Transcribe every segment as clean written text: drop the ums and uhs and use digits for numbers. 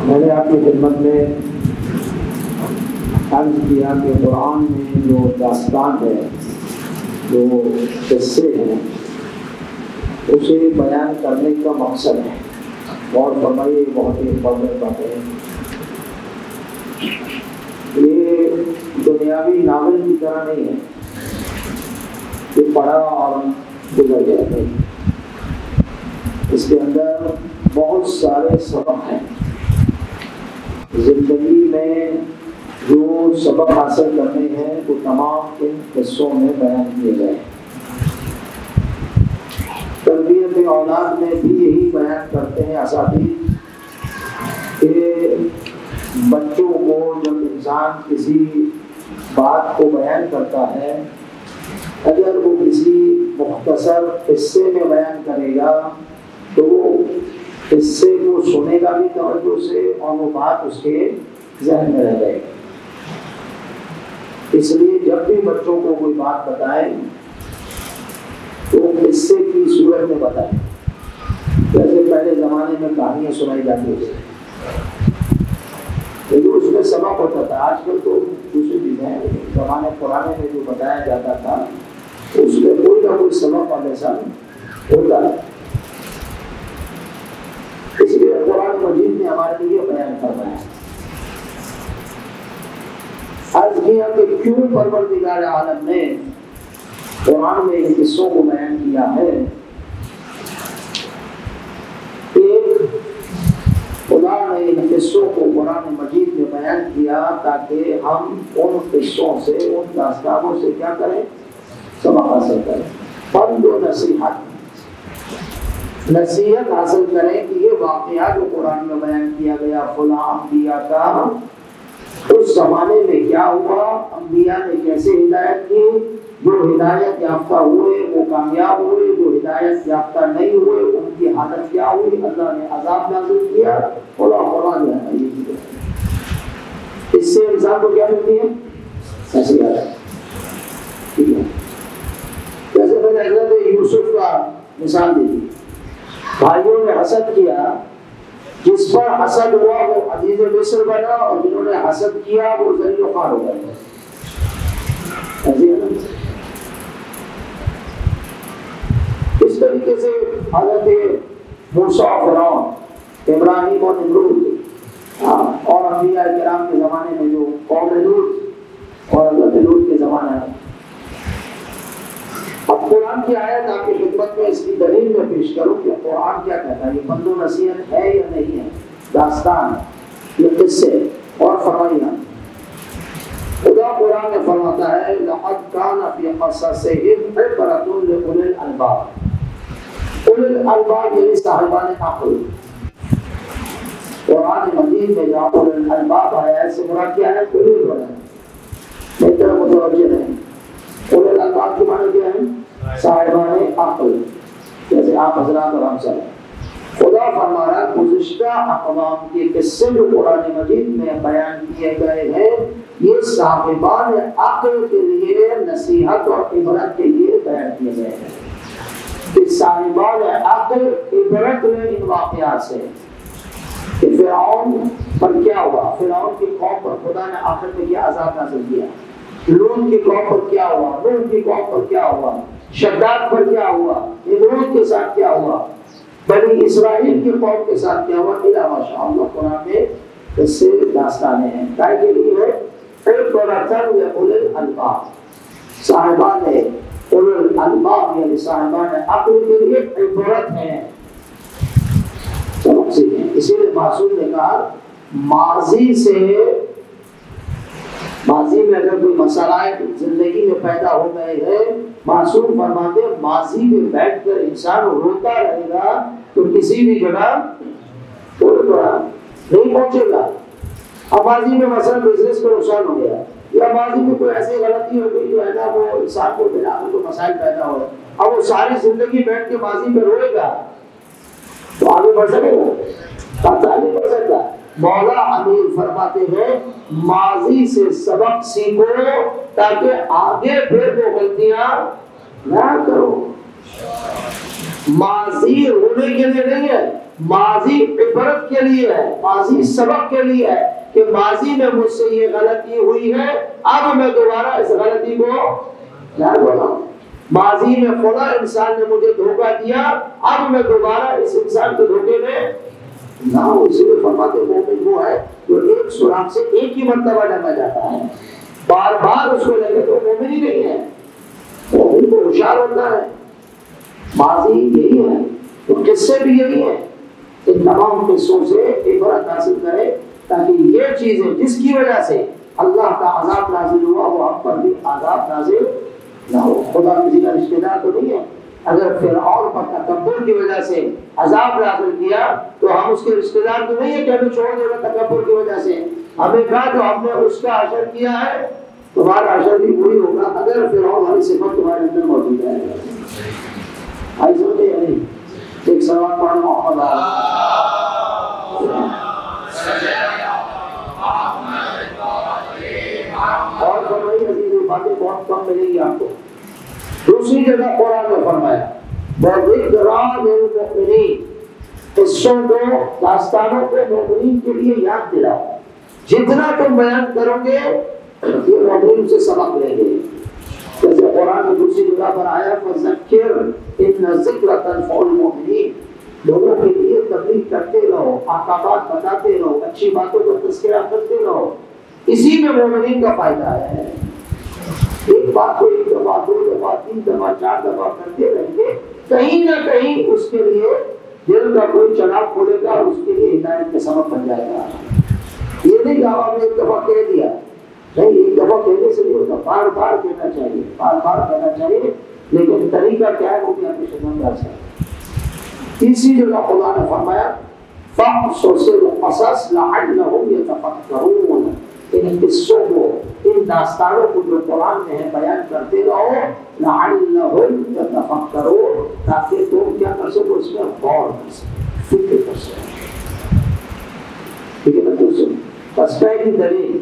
میں نے آپ کی خدمت میں عرض کیا کہ قرآن میں جو داستان ہے، جو قصے ہیں، اسے بیان کرنے کا مقصد ہے۔ اور فرمائیے بہت ہی امپورٹنٹ بات ہے، یہ دنیاوی ناول کی طرح نہیں ہے کہ پڑھا اور گزر گیا، نہیں، اس کے اندر بہت سارے سبق ہیں۔ زندگی میں جو سبق حاصل کرنے ہیں وہ تمام ان قصوں میں بیان کیے گئے ہیں۔ تربیت اولاد میں بھی یہی بیان کرتے ہیں اساتذہ کہ بچوں کو جب انسان کسی بات کو بیان کرتا ہے، اگر وہ کسی مختصر قصے میں بیان کرے گا تو وہ قصے کو سنے گا بھی توجہ سے اور وہ بات اس کے ذہن میں رہ جائے گی۔ اس لیے جب بھی بچوں کو کوئی بات بتائیں تو قصے کی صورت میں بتائیں، جیسے پہلے زمانے میں کہانیاں سنائی جاتی تھی، لیکن اس میں سبق ہوتا تھا۔ آج کل تو دوسری چیزیں، زمانے پرانے میں جو بتایا جاتا تھا اس میں کوئی نہ کوئی سبق اور لیسن ہوتا ہے۔ اس لیے قرآن مجید نے ہمارے لیے بیان کرنا ہے۔ عرض کیا کہ کیوں پروردگار عالم نے قرآن میں ان قصوں کو بیان کیا ہے۔ ایک، خدا نے ان قصوں کو قرآن مجید میں بیان کیا تاکہ ہم ان قصوں سے، ان داستانوں سے کیا کریں؟ سبق حاصل کریں، فند و نصیحت، نصیحت حاصل کریں کہ یہ واقعہ جو قرآن میں بیان کیا گیا فلاں انبیاء کا، اس زمانے میں کیا ہوا، انبیاء نے کیسے ہدایت کی، جو ہدایت یافتہ ہوئے وہ کامیاب ہوئے، جو ہدایت یافتہ نہیں ہوئے ان کی حالت کیا ہوئی، اللہ نے عذاب نازل کیا، قرآن جو ہے یہ چیز۔ اس سے انسان کو کیا ملتی ہے؟ نصیحت۔ ٹھیک ہے، جیسے میں نے حضرت یوسف کا مثال دی تھی، بھائیوں نے حسد کیا، جس پر حسد ہوا وہ عزیز مصر بنا اور جنہوں نے حسد کیا وہ ذلیل و خوار ہو گئے۔ اس طریقے سے حضرت موسیٰ اور فرعون، ابراہیم اور نمرود اور انبیاء کرام کے زمانے میں جو قوم لوط اور حضرت لوط کے زمانہ ہے۔ اب قرآن کی آیت آپ کی خدمت میں اس کی دلیل میں پیش کروں کہ قرآن کیا کہتا ہے، یہ بند و نصیحت ہے یا نہیں ہے، داستان، یہ قصے۔ اور فرمائیے خدا قرآن میں فرماتا ہے لقد کان فی قصصہم عبرۃ لأولی الالباب، اولی الالباب یعنی صاحبان عقل۔ قرآن مجید میں جہاں اولی الالباب آیا ہے، اس سے مراد کیا ہے؟ اولی الالباب۔ میری طرف متوجہ رہیں، اولی الالباب کے معنی کیا ہے؟ صاحبان عقل، جیسے آپ حضرات اور ہم سب۔ خدا فرما رہا ہے گزشتہ اقوام کے قصے جو قرآن مجید میں بیان کیے گئے ہیں یہ صاحبان عقل کے لیے نصیحت اور عبرت کے لیے بیان کیے گئے ہیں۔ کہ صاحبان عقل عبرت لیں ان واقعات سے کہ فرعون پر کیا ہوا، فرعون کی قوم پر خدا نے آخر میں کیا عذاب نازل کیا، لوط کی قوم پر کیا ہوا، نوح کی قوم پر کیا ہوا، شداد پر کیا ہوا، نمرود کے ساتھ کیا ہوا، بنی اسرائیل کی قوم کے ساتھ کیا ہوا، الا ماشاءاللہ قرآن میں اس سے داستانیں ہیں۔ کائے کے لیے ہے عبرۃ لأولی الالباب، صاحبان اولی الالباب یعنی صاحبان عقل کے لیے عبرت ہے، سبق سیکھیں۔ اسی لیے معصوم نے کہا ماضی میں اگر کوئی مسائل زندگی میں پیدا ہو گئے ہیں، معصوم فرماتے ہیں ماضی میں بیٹھ کر انسان روتا رہے گا تو کسی بھی جگہ نہیں پہنچے گا۔ اب ماضی میں مثلا بزنس کو نقصان ہو گیا یا ماضی میں کوئی ایسی غلطی ہو گئی جو ہے نا وہ انسان کو بلاخر کو مسائل پیدا ہو، اب وہ ساری زندگی بیٹھ کے ماضی میں روئے گا تو آگے بڑھ سکے گا؟ نہیں بڑھ سکتا۔ مولا امیر فرماتے ہیں ماضی سے سبق سیکھو تاکہ آگے پھر وہ غلطیاں نہ کرو۔ ماضی رونے کے لیے نہیں ہے، ماضی عبرت کے لیے ہے، ماضی سبق کے لیے ہے کہ ماضی میں مجھ سے یہ غلطی ہوئی ہے، اب میں دوبارہ اس غلطی کو نہ دہراؤں۔ ماضی میں فلاں انسان نے مجھے دھوکہ دیا، اب میں دوبارہ اس انسان کے دھوکے میں نہ ہوں۔ اسی لیے فرماتے مومن وہ ہے جو ایک سوراخ سے ایک ہی مرتبہ ڈھکا جاتا ہے، بار بار اس کو لگے تو مومن ہی نہیں ہے۔ مومن کو ہوشیار ہوتا ہے۔ ماضی یہی ہے، تو قصے بھی یہی ہیں، ان تمام قصوں سے عبرت حاصل کرے تاکہ یہ چیزیں جس کی وجہ سے اللہ کا عذاب نازل ہوا وہ ہم پر بھی عذاب نازل نہ ہو۔ خدا کسی کا رشتہ دار تو نہیں ہے، اگر فرعون پر تکبر کی وجہ سے عذاب نازل کیا تو ہم اس کے رشتہ دار تو نہیں ہے کہ ہمیں چھوڑ دے گا تکبر کی وجہ سے۔ ہمیں کہا تو ہم نے اس کا عشر کیا ہے، تمہارا عشر بھی وہی ہوگا اگر فرعون والی صفت تمہارے اندر موجود ہے۔ آئی سمجھے یا نہیں؟ ایک سوال پڑھنا محمد اور فرمائی عزیز باتیں بہت کم ملیں گی آپ کو۔ دوسری جگہ قرآن میں فرمایا وَذِكْرَىٰ لِلْمُؤْمِنِينَ، قصوں کو داستانوں کو مومنین کے لیے یاد دلاؤ۔ جتنا تم بیان کرو گے یہ مومنین سے سبق لیں گے۔ جیسے قرآن میں دوسری جگہ پر آیا فَذَكِّرْ إِنَّ الذِّكْرَ تَنفَعُ الْمُؤْمِنِينَ، لوگوں کے لیے تبلیغ کرتے رہو، احکامات بتاتے رہو، اچھی باتوں کا تذکرہ کرتے رہو، اسی میں مومنین کا فائدہ ہے۔ ایک بات کو ایک دفعہ، دو دفعہ، تین دفعہ، چار دفعہ کرتے رہیں گے، کہیں نہ کہیں اس کے لیے دل کا کوئی چناؤ کھولے گا اور اس کے لیے ہدایت کا سبب بن جائے گا۔ یہ نہیں کہ آپ نے ایک دفعہ کہہ دیا، نہیں، ایک دفعہ کہنے سے نہیں ہوتا، بار بار کہنا چاہیے، بار بار کہنا چاہیے، لیکن طریقہ کیا ہے وہ بھی آپ کے سمجھ ہے۔ تیسری جگہ خدا نے فرمایا فَقْصُصِ الْقَصَصَ لَعَلَّهُمْ يَتَفَكَّرُونَ، ان قصوں کو، ان داستانوں کو جو قرآن میں ہے بیان کرتے رہو، لَعَلَّهُمْ يَتَفَكَّرُونَ، تاکہ تم کیا کر سکو، اس میں غور کر سکو، فکر کر سکو۔ ٹھیک ہے نا دوستوں؟ بس پہلی دلیل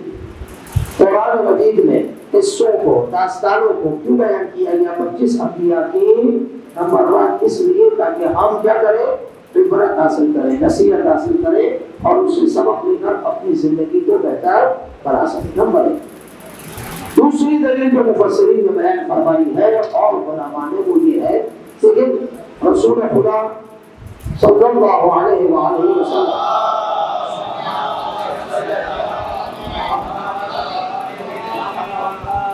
قرآن مجید میں قصوں کو، داستانوں کو کیوں بیان کیا گیا 25 انبیاء کی؟ نمبر 1 اس لیے تاکہ ہم کیا کریں، عبرت حاصل کریں، نصیحت حاصل کریں اور اس سے سبق لے کر اپنی زندگی کو بہتر بنا سکیں۔ نمبر 1 دوسری دلیل جو مفسرین نے بیان فرمائی ہے اور علماء نے وہ یہ ہے کہ رسول خدا صلی اللہ علیہ وآلہ وسلم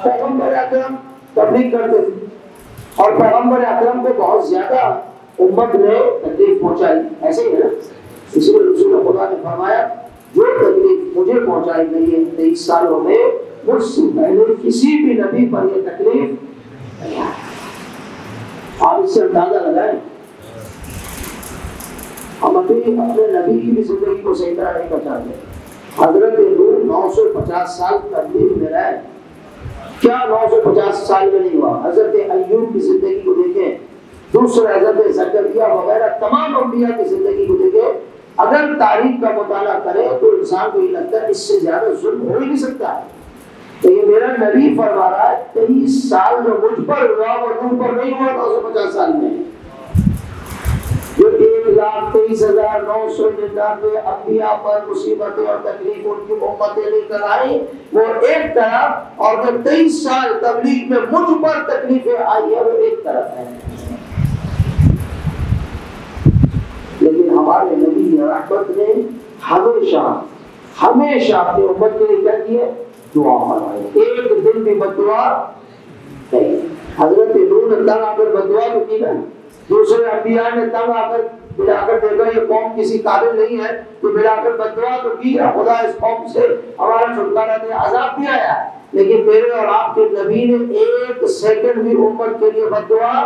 پیغمبر اکرم تبلیغ کرتے تھے اور پیغمبر اکرم کو بہت زیادہ امت نے تکلیف پہنچائی، ایسے ہی ہے نا؟ اس لیے رسول خدا نے فرمایا جو تکلیف مجھے پہنچائی گئی ہے 23 سالوں میں، مجھ سے پہلے کسی بھی نبی پر یہ تکلیف نہیں آئی۔ آپ اس سے اندازہ لگائیں، ہم ابھی اپنے نبی کی بھی زندگی کو صحیح طرح نہیں بچاتے۔ حضرت نوح 950 سال تبلیغ میں رہے، کیا 950 سال میں نہیں ہوا؟ حضرت ایوب کی زندگی کو دیکھیں، دوسرے حضرت زکریا وغیرہ تمام انبیاء کی زندگی کو دیکھیں، اگر تاریخ کا مطالعہ کرے تو انسان کو یہ لگتا ہے اس سے زیادہ ظلم ہو ہی نہیں سکتا ہے۔ تو یہ میرا نبی فرما رہا ہے 23 سال جو مجھ پر ہوا وہ تم پر نہیں ہوا 950 سال میں۔ جو 1,23,999 انبیاء پر مصیبتیں اور تکلیف ان کی امتیں لے کر آئی وہ ایک طرف، اور جو 23 سال تبلیغ میں مجھ پر تکلیفیں آئی ہے وہ ایک طرف ہے۔ لیکن ہمارے نبی رحمت نے ہمیشہ اپنی امت کے لیے کیا کیے؟ دعا فرمائی، ایک دن بھی بددعا نہیں۔ حضرت نوح نے تنگ آ کر بددعا تو کی نا، دوسرے انبیاء نے تنگ آ کر ملا کر دیکھا یہ قوم کسی قابل نہیں ہے تو ملا کر بددعا تو کی، خدا اس قوم سے ہمارا چھٹکارا دے، عذاب بھی آیا، لیکن میرے اور آپ کے نبی نے ایک سیکنڈ بھی امت کے لیے بددعا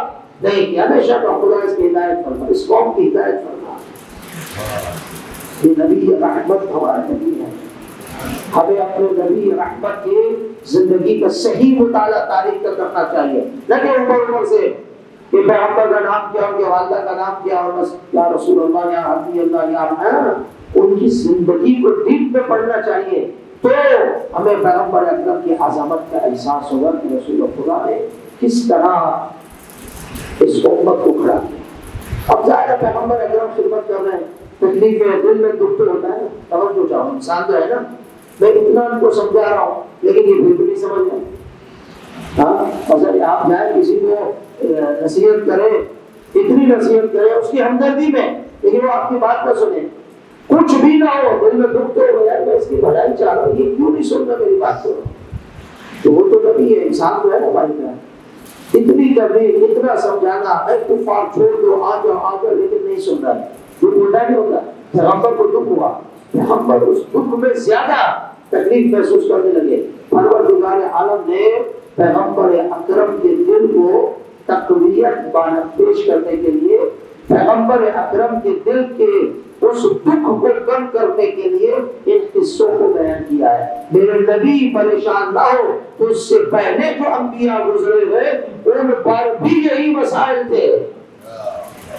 نہیں کی۔ ہمیشہ کا خدا اس کی ہدایت فرما، اس قوم کی ہدایت فرما۔ یہ نبی رحمت ہمارا نبی ہے، ہمیں اپنے نبی رحمت کی زندگی کا صحیح مطالعہ تاریخ کا کرنا چاہیے، نہ کہ اوپر سے کہ پیغمبر کا نام کیا، ان کے والدہ کا نام کیا اور بس یا رسول اللہ یا حبیب اللہ یا ان کی زندگی کو ڈیپ میں پڑھنا چاہیے، تو ہمیں پیغمبر اکرم کی عظمت کا احساس ہوگا کہ رسول خدا نے کس طرح اس امت کو کھڑا کیا۔ اب ظاہر پیغمبر اکرم خدمت کر رہے ہیں، تکلیف ہے، دل میں دکھ تو ہوتا ہے نا، توجہ چاہو، انسان تو ہے نا، میں اتنا ان کو سمجھا رہا ہوں لیکن یہ پھر بھی نہیں سمجھ رہے. ہاں اگر آپ جائیں کسی کو نصیحت کریں، اتنی نصیحت کریں اس کی ہمدردی میں، لیکن وہ آپ کی بات نہ سنیں، کچھ بھی نہ ہو، دل میں دکھ تو ہو، یار میں اس کی بھلائی چاہ رہا ہوں، یہ کیوں نہیں سنتا میری بات کو؟ تو وہ تو نبی ہے، انسان تو ہے نا بھائی کا. اتنی تبلیغ، اتنا سمجھانا، اے کفار چھوڑ دو، آ جاؤ، لیکن نہیں سن رہا. دکھ ہوتا نہیں ہوتا؟ پیغمبر کو دکھ ہوا، پیغمبر اس دکھ میں زیادہ تکلیف محسوس کرنے لگے. پروردگار عالم نے پیغمبر اکرم کے دل کو تقویت پیش کرنے کے لیے، پیغمبر اکرم کے دل کے اس دکھ کو کم کرنے کے لیے ان قصوں کو بیان کیا ہے. میرے نبی پریشان نہ ہو تو اس سے پہلے جو انبیاء گزرے ہوئے ان پر بھی یہی مسائل تھے.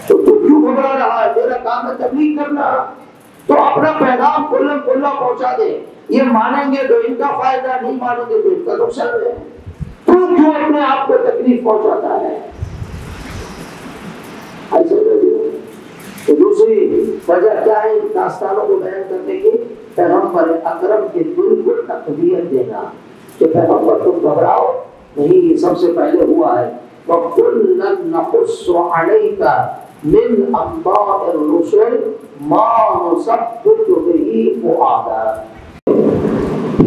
تو تو کیوں گھبرا رہا ہے؟ تیرا کام ہے تبلیغ کرنا، تو اپنا پیغام کھلا کھلا پہنچا دے. یہ مانیں گے تو ان کا فائدہ، نہیں مانیں گے تو ان کا نقصان ہے. تو کیوں اپنے آپ کو تکلیف پہنچاتا ہے؟ تو دوسری وجہ کیا ہے ان داستانوں کو بیان کرنے کی؟ پیغمبر اکرم کے دل کو تقویت دینا کہ پیغمبر تم گھبراؤ نہیں، یہ سب سے پہلے ہوا ہے. وَكُلًّا نَقُصُّ عَلَيْكَ مِنْ أَنْبَاءِ الرُّسُلِ مَا نُثَبِّتُ بِهِ فُؤَادَكَ.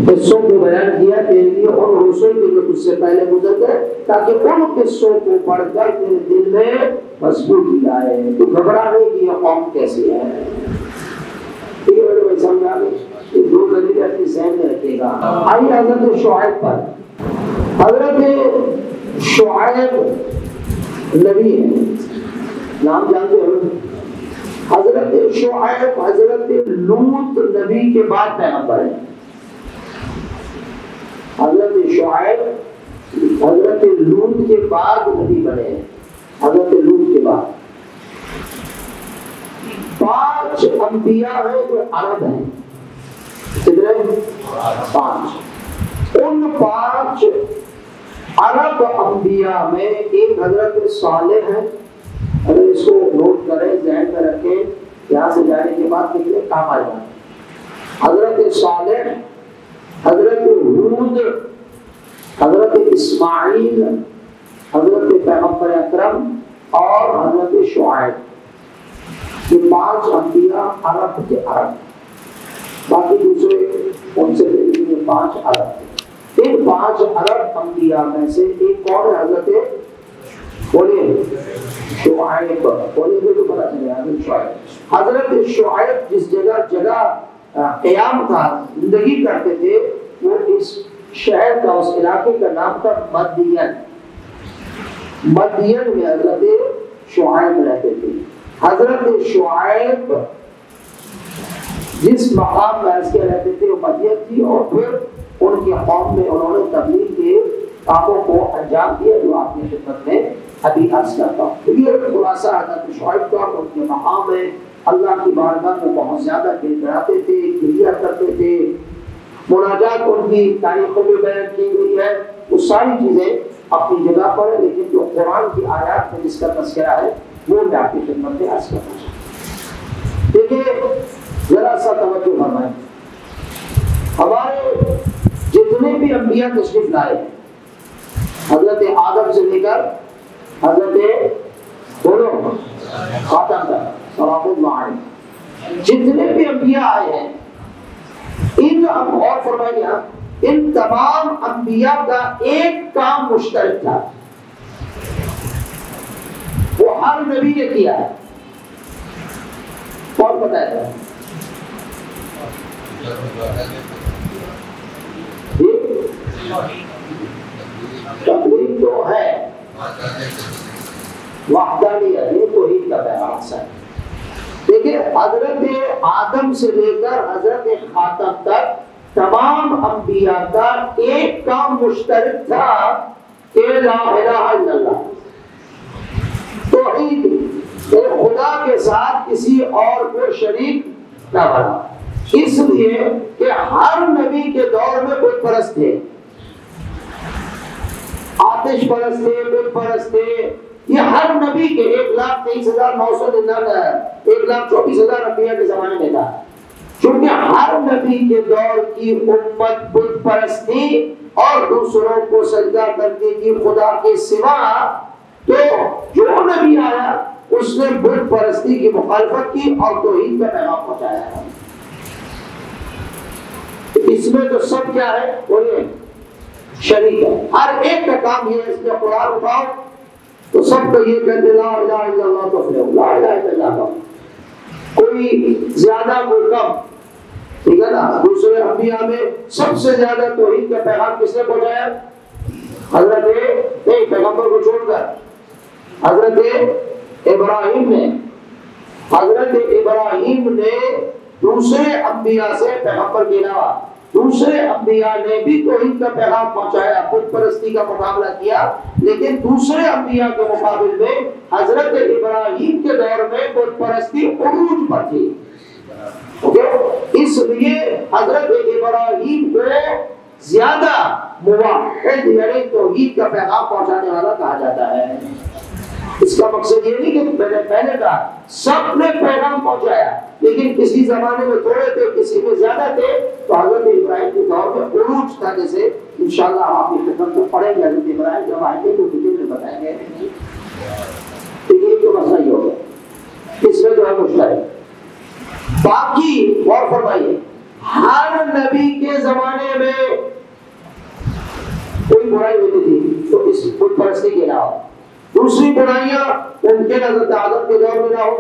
قصوں کو بیان کیا تیرے لیے اور رسول کے جو تجھ سے پہلے گزر گئے، تاکہ ان قصوں کو پڑھ کر تیرے دل میں مضبوطی آئے. تو گھبرا نہیں کہ یہ قوم کیسی ہے. ٹھیک ہے بیٹے بھائی، سمجھ آ گئی؟ یہ دو دلیلیں اپنی ذہن میں رکھے گا. آئیے حضرت شعیب پر. حضرت شعیب نبی ہے، نام جانتے ہو؟ حضرت شعیب حضرت لوط نبی کے بعد پیغمبر ہے. حضرت شعیب حضرت لوط کے بعد نبی بنے ہیں. حضرت لوط کے بعد 5 انبیاء ہیں جو عرب ہیں. کتنے؟ 5. ان 5 عرب انبیاء میں ایک حضرت صالح ہے. اگر اس کو نوٹ کریں، ذہن میں رکھیں، یہاں سے جانے کے بعد کتنے کام آ جائیں. حضرت صالح، حضرت ہود، حضرت اسماعیل، حضرت پیغمبر اکرم اور حضرت شعیب. یہ 5 انبیاء عرب کے عرب. باقی دوسرے ان سے پہلے 5 عرب تھے. ان 5 عرب انبیاء میں سے ایک کون ہے؟ حضرت بولیے شعیب. بولیے تو پتا چلے حضرت شعیب. حضرت شعیب جس جگہ قیام تھا، زندگی کرتے تھے، وہ اس شہر کا، اس علاقے کا نام تھا مدین. مدین میں حضرت شعیب رہتے تھے. حضرت شعیب جس مقام میں اس کے رہتے تھے وہ مدین تھی، اور پھر ان کی قوم میں انہوں نے تبلیغ کے کاموں کو انجام دیا جو آپ کی خدمت میں ابھی عرض کرتا ہوں. یہ خلاصہ حضرت شعیب کا. ان کے مقام میں اللہ کی بارگاہ میں بہت زیادہ گڑگڑاتے تھے، گریہ کرتے تھے. مناجات ان کی تاریخوں میں بیان کی گئی ہے. وہ ساری چیزیں اپنی جگہ پر ہے، لیکن جو قرآن کی آیات میں جس کا تذکرہ ہے وہ میں آپ کی خدمت میں عرض کرنا چاہتا ہوں. دیکھیے ذرا سا توجہ فرمائیں. ہمارے جتنے بھی انبیاء تشریف لائے ہیں، حضرت آدم سے لے کر حضرت بولو خاتم تک سلام اللہ علیہ، جتنے بھی انبیاء آئے ہیں، ان اور فرمائیے ان تمام انبیاء کا ایک کام مشترک تھا، وہ ہر نبی نے کیا ہے. کون بتایا تھا؟ تبلیغ تو ہے، وحدانیت یہ توحید کا پیغام ہے. دیکھیں حضرت آدم سے لے کر حضرت خاتم تک تمام انبیاء کا ایک کام مشترک تھا کہ لا الہ الا اللہ، توحید، خدا کے ساتھ کسی اور کو شریک نہ بنا. اس لیے کہ ہر نبی کے دور میں بت پرست تھے، آتش پرست تھے، بت پرست تھے، یہ ہر نبی کے 1,23,924 انبیاء کے زمانے میں تھا، کیونکہ ہر نبی کے دور کی امت بت پرستی اور دوسروں کو سجدہ کرنے کی خدا کے سوا، تو جو نبی آیا اس نے بت پرستی کی مخالفت کی اور توحید کا پیغام پہنچایا ہے۔ اس میں تو سب کیا ہے؟ بولیے، شریک ہے۔ ہر ایک کا کام یہ ہے، اس میں قرآن اٹھاؤ تو سب کو یہ کہتے لا الہ الا اللہ تو لا الہ الا اللہ، کوئی زیادہ کوئی کم، ٹھیک ہے نا؟ دوسرے انبیاء میں سب سے زیادہ توحید کا پیغام کس نے پہنچایا؟ حضرت پیغمبر کو چھوڑ کر حضرت ابراہیم نے۔ حضرت ابراہیم نے دوسرے انبیاء سے، پیغمبر کے علاوہ دوسرے انبیاء نے بھی توحید کا پیغام پہنچایا، بت پرستی کا مقابلہ کیا، لیکن دوسرے انبیاء کے مقابل میں حضرت ابراہیم کے دور میں بت پرستی عروج پر تھی۔ اس لیے حضرت ابراہیم کو زیادہ موحد یعنی توحید کا پیغام پہنچانے والا کہا جاتا ہے۔ اس کا مقصد یہ نہیں کہ پہلے کا سب نے پیغام پہنچایا، لیکن کسی زمانے میں تھوڑے تھے، کسی میں زیادہ تھے، تو حضرت ابراہیم کے دور میں عروج تھا۔ جیسے انشاءاللہ آپ کی خدمت میں پڑھیں گے، حضرت ابراہیم جب آئیں گے تو ڈیٹیل میں بتائیں گے۔ یہ تو مسئلہ ہی ہوگا، اس میں جو ہے مسئلہ ہے۔ باقی غور فرمائیے، ہر نبی کے زمانے میں کوئی برائی ہوتی تھی تو اس بت پرستی کے علاوہ دوسری برائیاں ممکن حضرت آدم کے دور میں نہ ہو،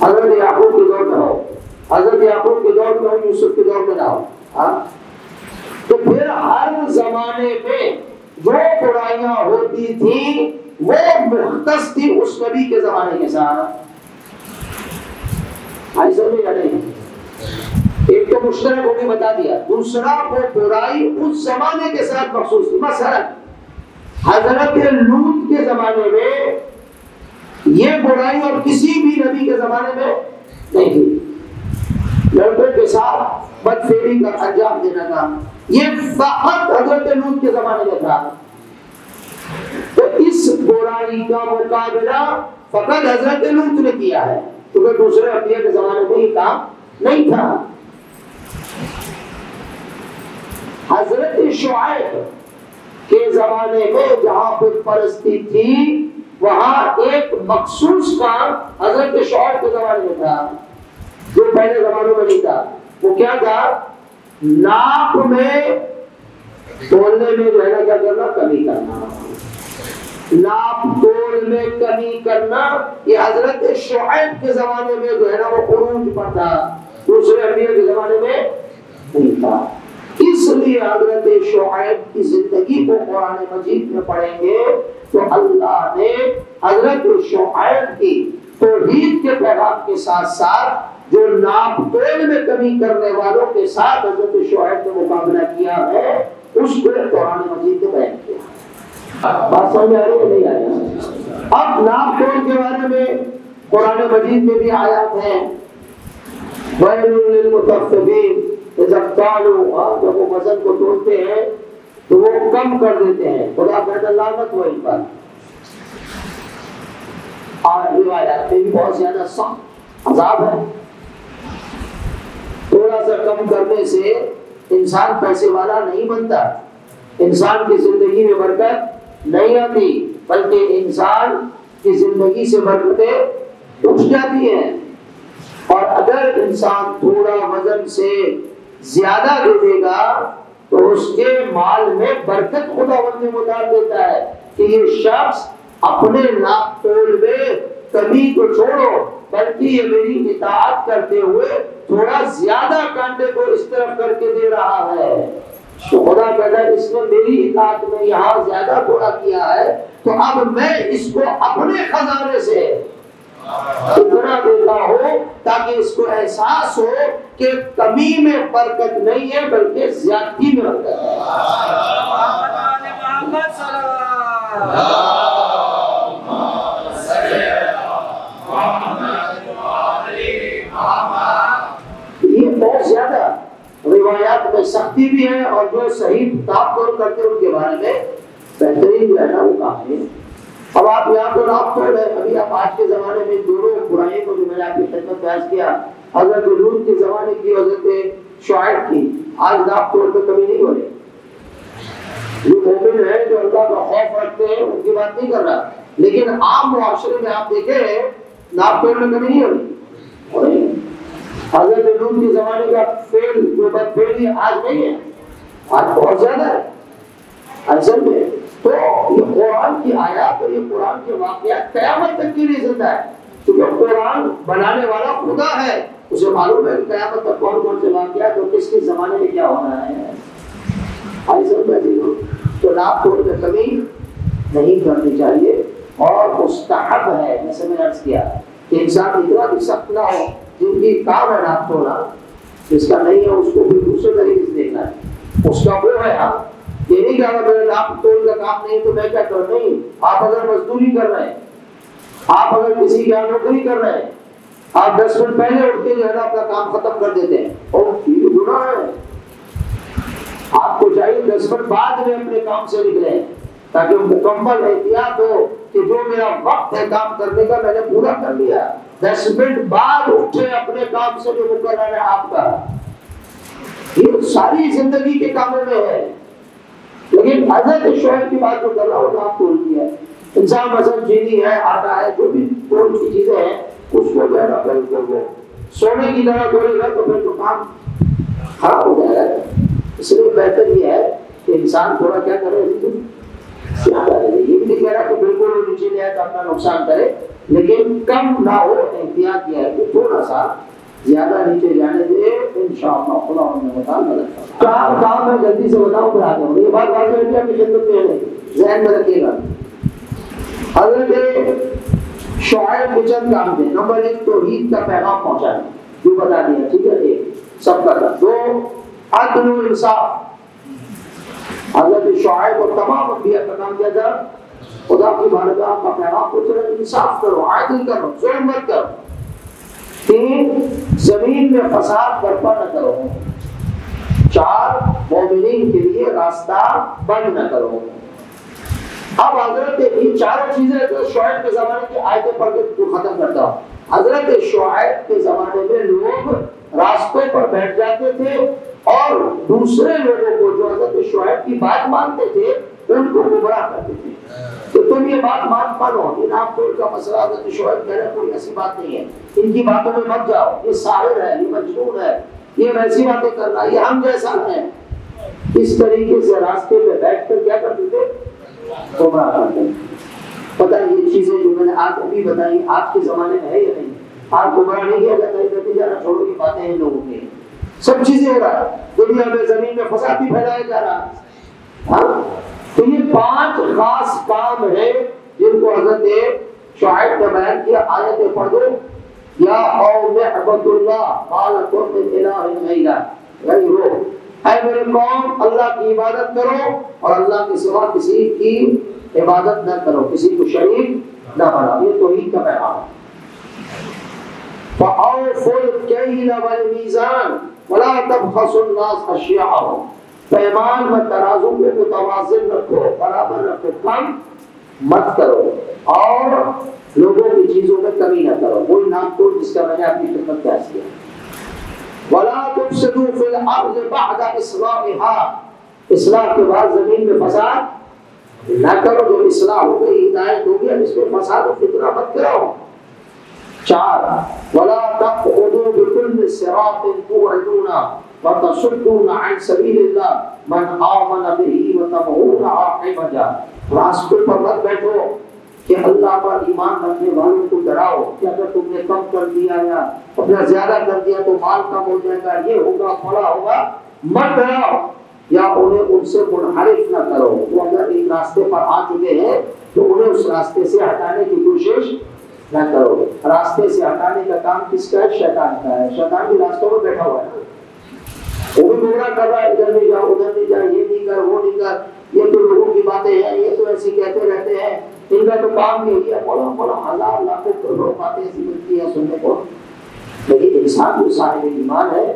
حضرت یعقوب کے دور میں ہو، حضرت یعقوب کے دور میں ہو، یوسف کے دور میں نہ ہو۔ تو پھر ہر زمانے میں جو برائیاں ہوتی تھیں وہ مختص تھی اس نبی کے زمانے کے ساتھ۔ ایسا نہیں، ایک تو مشترک ہو کے بتا دیا، دوسرا وہ برائی اس زمانے کے ساتھ مخصوص تھی۔ مثلا حضرت لوط کے زمانے میں یہ برائی اور کسی بھی نبی کے زمانے میں نہیں تھی، لڑکوں کے ساتھ بدفعلی کا انجام دینا تھا، یہ فقط حضرت لوط کے زمانے میں تھا۔ تو اس برائی کا مقابلہ فقط حضرت لوط نے کیا ہے، کیونکہ دوسرے انبیاء کے زمانے میں یہ کام نہیں تھا۔ حضرت شعیب کے زمانے میں جہاں بت پرستی تھی وہاں ایک مخصوص کام حضرت شعیب کے زمانے میں تھا جو پہلے زمانوں میں نہیں تھا۔ وہ کیا تھا؟ ناپ میں تولنے میں جو ہے نا کیا کرنا؟ کمی کرنا۔ ناپ تول میں کمی کرنا یہ حضرت شعیب کے زمانے میں جو ہے نا وہ عروج پر تھا، دوسرے انبیاء کے زمانے میں نہیں تھا۔ اس لیے حضرت شعیب کی زندگی کو قرآن مجید میں پڑھیں گے تو اللہ نے حضرت شعیب کی توحید کے پیغام کے ساتھ ساتھ جو ناپ تول میں کمی کرنے والوں کے ساتھ حضرت شعیب نے مقابلہ کیا ہے اس کو قرآن مجید میں بیان کیا۔ بات سمجھ آ رہی ہے نہیں آ رہی؟ اب ناپ تول کے بارے میں قرآن مجید میں بھی آیات ہیں، وَيْلٌ لِّلْمُطَفِّفِينَ جب وہ وزن کو تولتے ہیں تو وہ کم کر دیتے ہیں، خدا کہتا لعنت ہو ان پر۔ اور روایات میں بھی بہت زیادہ سخت عذاب ہے۔ تھوڑا سا کم کرنے سے انسان پیسے والا نہیں بنتا، انسان کی زندگی میں برکت نہیں آتی، بلکہ انسان کی زندگی سے برکتیں اٹھ جاتی ہیں۔ اور اگر انسان تھوڑا وزن سے زیادہ دے دے گا تو اس کے مال میں برکت خداوند نے اتار دیتا ہے کہ یہ شخص اپنے ناپ تول میں کمی کو چھوڑو بلکہ یہ میری اطاعت کرتے ہوئے تھوڑا زیادہ کانٹے کو اس طرف کر کے دے رہا ہے، تو خدا کہتا ہے اس نے میری اطاعت میں یہاں زیادہ تھوڑا کیا ہے تو اب میں اس کو اپنے خزانے سے اتنا دیتا ہو تاکہ اس کو احساس ہو کہ کمی میں برکت نہیں ہے بلکہ زیادتی میں برکت ہے۔ یہ بہت زیادہ روایات میں سختی بھی ہے اور جو صحیح کتاب طور کرتے ہیں ان کے بارے میں بہترین جو ہے نا وہ کام ہے۔ اب آپ یہاں تو ناپ توڑ ہے. ابھی آپ آج کے زمانے میں دونوں برائیوں کو جو میں نے آپ کی خدمت میں عرض کیا، حضرت لوط کے زمانے کی، حضرت شعیب کی، آج ناپ توڑ میں کمی نہیں ہو رہی. جو مومن ہے، جو اللہ کا خوف رکھتے ہیں، ان کی بات نہیں کر رہا، لیکن عام معاشرے میں آپ دیکھیں ناپ توڑ میں کمی نہیں ہو رہی. حضرت لوط کے زمانے کا فیل جو بدفعلی آج نہیں ہے، آج بہت زیادہ ہے اصل میں. تو یہ قرآن کی آیات اور یہ قرآن کے واقعات قیامت تک کے لیے زندہ ہے، کیونکہ قرآن بنانے والا خدا ہے، اسے معلوم ہے کہ قیامت تک کون کون سے واقعات اور کس کس زمانے میں کیا ہونا ہے. تو ناپ توڑ میں کمی نہیں کرنی چاہیے، اور مستحب ہے، جیسے میں نے عرض کیا کہ انسان اتنا بھی سخت نہ ہو جن کی کام ہے ناپ توڑنا، جس کا نہیں ہے اس کو بھی دوسرے طریقے سے دیکھنا ہے. اس کا وہ ہے، یہ نہیں کہا میرے ناپ توڑ کا کام نہیں تو میں کیا کروں. نہیں، آپ اگر مزدوری کر رہے ہیں، آپ اگر کسی کی نوکری کر رہے ہیں، آپ 10 منٹ پہلے اٹھ کے جو ہے نا اپنا کام ختم کر دیتے ہیں، اور یہ گناہ ہے. آپ کو چاہیے 10 منٹ بعد میں اپنے کام سے نکلیں، تاکہ مکمل احتیاط ہو کہ جو میرا وقت ہے کام کرنے کا میں نے پورا کر لیا. 10 منٹ بعد اٹھے اپنے کام سے جو مقرر ہے آپ کا. یہ ساری زندگی کے کاموں میں ہے. لیکن حضرت شعیب کی بات جو کر رہا ہوں ناپ توڑ کی ہے. انسان مثلا چینی ہے، آٹا ہے، جو بھی توڑ کی چیزیں ہیں، اس کو جو ہے نا پھر وہ سونے کی طرح توڑے گا تو پھر تو کام خراب ہو جائے گا. اس لیے بہتر یہ ہے کہ انسان تھوڑا کیا کرے، یہ بھی نہیں کہہ رہا کہ بالکل نیچے لے آئے تو اپنا نقصان کرے، لیکن کم نہ ہو. احتیاط یہ ہے کہ تھوڑا سا زیادہ نیچے جانے دے. انشاءاللہ خدا نے بتا مدد کام کام ہے، جلدی سے بتاؤں پھر آگے ہوں. یہ بات واضح ہے کہ خدمت میں ہے، ذہن میں رکھیے گا. حضرت شعیب کے چند کام تھے. نمبر 1 توحید کا پیغام پہنچانا، جو بتا دیا، ٹھیک ہے. 1 سب کا تھا. 2 عدل و انصاف. حضرت شعیب اور تمام انبیاء کا کام کیا تھا؟ خدا کی بارگاہ کا پیغام پہنچانا، انصاف کرو، عدل کرو، ظلم مت کرو. 3 زمین میں فساد برپا نہ کرو. 4 مومنین کے لیے راستہ بند نہ کرو. اب حضرت یہ چاروں چیزیں جو شعیب کے زمانے کی آیتیں پڑھ کے ختم کرتا ہوں. حضرت شعیب کے زمانے میں لوگ راستوں پر بیٹھ جاتے تھے اور دوسرے لوگوں کو جو حضرت شعیب کی بات مانتے تھے ان کو گمراہ کرتے تھے. تو تم یہ بات مانو، یہ نام توڑ کا مسئلہ حضرت شعیب کہہ رہے کوئی ایسی بات نہیں ہے، ان کی باتوں میں مت جاؤ، یہ ساحر ہے، یہ مجنون ہے، یہ ویسی باتیں کر رہا ہے، یہ ہم جیسا ہے. اس طریقے سے راستے پہ بیٹھ کر کیا کرتے تھے؟ گمراہ کرتے ہیں. پتہ یہ چیزیں جو میں نے آج ابھی بتائی آج کے زمانے میں ہے یا نہیں؟ آپ گمراہ نہیں کیا جاتا ہے، کرتے جا رہا، چھوڑو کی باتیں ہیں لوگوں کی، سب چیزیں ہو رہا ہے دنیا میں، زمین میں فساد بھی پھیلایا جا رہا ہے. ہاں، تو یہ 5 خاص کام ہیں جن کو حضرت شعیب نے بیان کیا. آیتیں پڑھ دو. یا قوم اعبدوا اللہ ما لکم من الہ غیرہ. اے میرے قوم، اللہ کی عبادت کرو اور اللہ کے سوا کسی کی عبادت نہ کرو، کسی کو شریک نہ بناؤ. یہ توحید کا پیغام ہے. فَأَوْفُوا الْكَيْلَ وَالْمِيزَانَ وَلَا تَبْخَسُوا النَّاسَ أَشْيَاءَهُمْ. پیمان و ترازو کو متوازن رکھو، برابر رکھو، کم مت کرو اور لوگوں کی چیزوں میں کمی نہ کرو. وہی نام توڑ جس کا میں نے اپنی خدمت میں عرض کیا. وَلَا تُفْسِدُوا فِي الْأَرْضِ بَعْدَ إِصْلَاحِهَا. اصلاح کے بعد زمین میں فساد نہ کرو. جو اصلاح ہو گئی، ہدایت ہو گیا، اس میں فساد و فتنہ مت کرو. 4 وَلَا تَقْعُدُوا بِكُلِّ صِرَاطٍ تُوعِدُونَ وَتَصُدُّونَ عَنْ سَبِيلِ اللَّهِ مَنْ آمَنَ بِهِ وَتَبْغُونَهَا عِوَجًا. راستوں پر مت بیٹھو کہ اللہ پر ایمان رکھنے والوں کو ڈراؤ کہ اگر تم نے کم کر دیا یا اپنا زیادہ کر دیا تو مال کم ہو جائے گا، یہ ہوگا، فلاں ہوگا. مت ڈراؤ یا انہیں ان سے منحرف نہ کرو. وہ اگر ایک راستے پر آ چکے ہیں تو انہیں اس راستے سے ہٹانے کی کوشش نہ کرو. راستے سے ہٹانے کا کام کس کا ہے؟ شیطان کا ہے. شیطان بھی راستوں میں بیٹھا ہوا ہے، وہ بھی گمراہ کر رہا ہے، ادھر نہیں جاؤ، ادھر نہیں جاؤ، یہ نہیں کر، وہ نہیں کر، یہ تو لوگوں کی باتیں ہیں، یہ تو ایسی کہتے رہتے ہیں، ان کا تو کام یہی ہے. بولو ہزار لاکھوں کروڑوں باتیں ایسی ملتی ہیں سننے کو. لیکن انسان جو صاحب ایمان ہے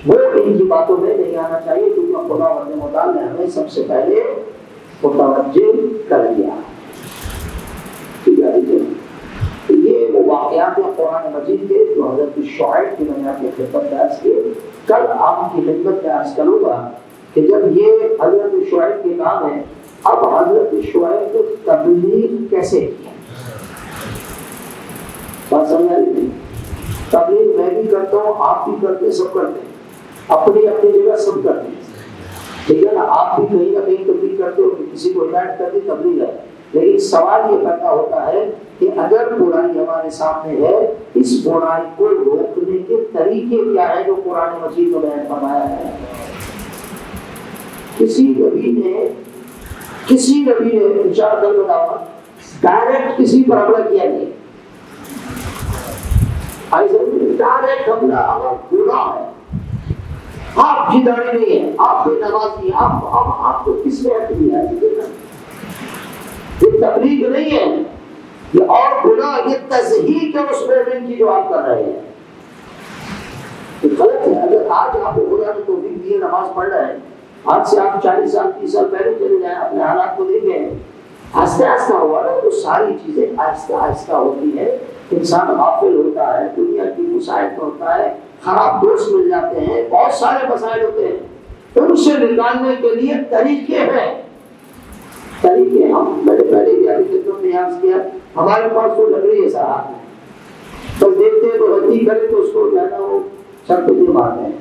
وہ ان کی باتوں میں نہیں آنا چاہیے، کیونکہ خدا متعال نے ہمیں سب سے پہلے متوجہ کر دیا. واقعات قرآن مجید کے جو حضرت شعیب کی میں نے آپ کی خدمت میں عرض کی، کل آپ کی خدمت میں عرض کروں گا کہ جب یہ حضرت شعیب کے نام ہے، اب حضرت شعیب نے تبلیغ کیسے کی؟ بات سمجھ آئی نہیں؟ تبلیغ میں بھی کرتا ہوں، آپ بھی کرتے ہیں، سب کرتے ہیں، اپنی اپنی جگہ سب کرتے ہیں، ٹھیک ہے نا؟ آپ بھی کہیں نہ کہیں تبلیغ کرتے ہو، کسی کو ہدایت کرتے تبلیغ ہے، لیکن سوال یہ پیدا ہوتا ہے کہ اگر برائی ہمارے سامنے ہے، اس برائی کو روکنے کے طریقے کیا ہے جو قرآن مجید میں بیان فرمایا ہے؟ کسی نبی نے انشاءاللہ بتاؤ ڈائریکٹ کسی پر حملہ کیا نہیں، ڈائریکٹ حملہ اگر گناہ ہے، آپ کی داڑھی نہیں ہے، آپ بے نمازی، آپ کو کس نے حق دیا ہے؟ یہ تبلیغ نہیں ہے، یہ اور گناہ، یہ تضحیق ہے اس مومن کی جو آپ کر رہے ہیں، یہ غلط ہے۔ اگر آج آپ کو خدا نے توفیق دی ہے، نماز پڑھ رہے ہیں، آج سے آپ 40 سال 30 سال پہلے چلے جائیں، اپنے حالات کو دیکھیں، آہستہ آہستہ ہوا نا، تو ساری چیزیں آہستہ آہستہ ہوتی ہے، انسان غافل ہوتا ہے، دنیا کی مسائل میں ہوتا ہے، خراب دوست مل جاتے ہیں، بہت سارے مسائل ہوتے ہیں، ان سے نکالنے کے لیے طریقے ہیں، طریقے ہم میں نے پہلے بھی ابھی خدمت میں یاد کیا، ہمارے پاس تو لگ رہی ہے سر ہاتھ میں، بس دیکھتے ہیں تو غلطی کرے تو اس کو جانا وہ سر پہ نہیں مارتے ہیں،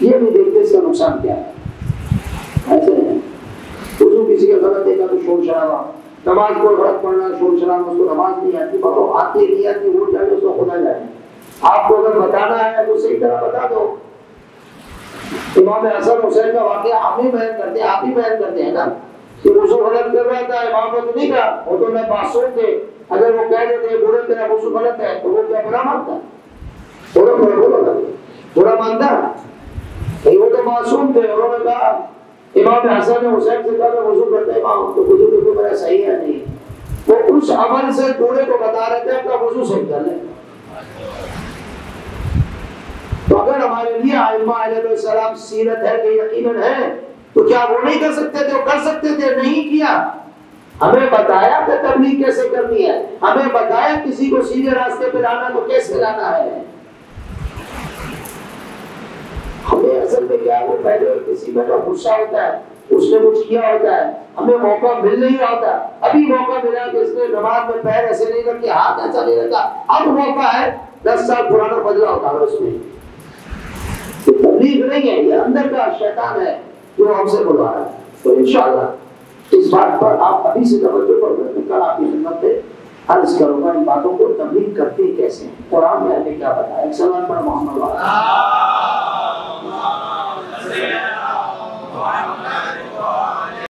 یہ نہیں دیکھتے اس کا نقصان کیا ہے، ایسے نہیں۔ وضو کسی کا غلط دیکھا تو شور شرابہ، نماز کو غلط پڑھنا، شور شرابہ، اس کو نماز نہیں آتی، بابا آتی نہیں آتی، وہ جائے اس کو خدا جائے، آپ کو اگر بتانا ہے تو صحیح طرح بتا دو۔ امام حسن حسین کا واقعہ ہم ہی بیان کرتے ہیں، آپ ہی بیان کرتے ہیں نا، کہ وضو غلط کر رہا تھا، امام نے تو نہیں کہا، وہ تو میں معصوم تھے، اگر وہ کہہ دیتے بوڑھے تیرا وضو غلط ہے تو وہ کیا برا مانتا؟ برا مانتا نہیں، وہ تو معصوم تھے، انہوں نے کہا، امام حسن نے حسین سے کہا میں وضو کرتا امام، تو وضو دیکھو میرا صحیح ہے نہیں، وہ اس عمل سے بوڑھے کو بتا رہے تھے اپنا وضو صحیح کر لیں۔ تو اگر ہمارے لیے ائمہ علیہ السلام سیرت ہے کہ یقیناً ہے، تو کیا وہ نہیں کر سکتے تھے؟ وہ کر سکتے تھے، نہیں کیا۔ ہمیں بتایا کہ تبلیغ کیسے کرنی ہے، ہمیں بتایا کسی کو سیدھے راستے پہ لانا تو کیسے لانا ہے۔ ہمیں اصل میں کیا، وہ پہلے کسی میں جو غصہ ہوتا ہے، اس نے کچھ کیا ہوتا ہے، ہمیں موقع مل نہیں رہا ہوتا، ابھی موقع ملا کہ اس نے نماز میں پیر ایسے نہیں رکھے، ہاتھ ایسا نہیں رکھا، اب موقع ہے، 10 سال پرانا بدلا ہوتا ہے اس میں۔ یہ تبلیغ نہیں ہے، یہ اندر کا شیطان ہے جو ہم سے بلوا رہا ہے۔ تو انشاءاللہ اس بات پر آپ ابھی سے توجہ کریں، کل آپ کی خدمت میں عرض کروں گا ان باتوں کو تبلیغ کرتے کیسے ہیں، قرآن میں ہمیں کیا بتایا۔ ایک سلام پر محمد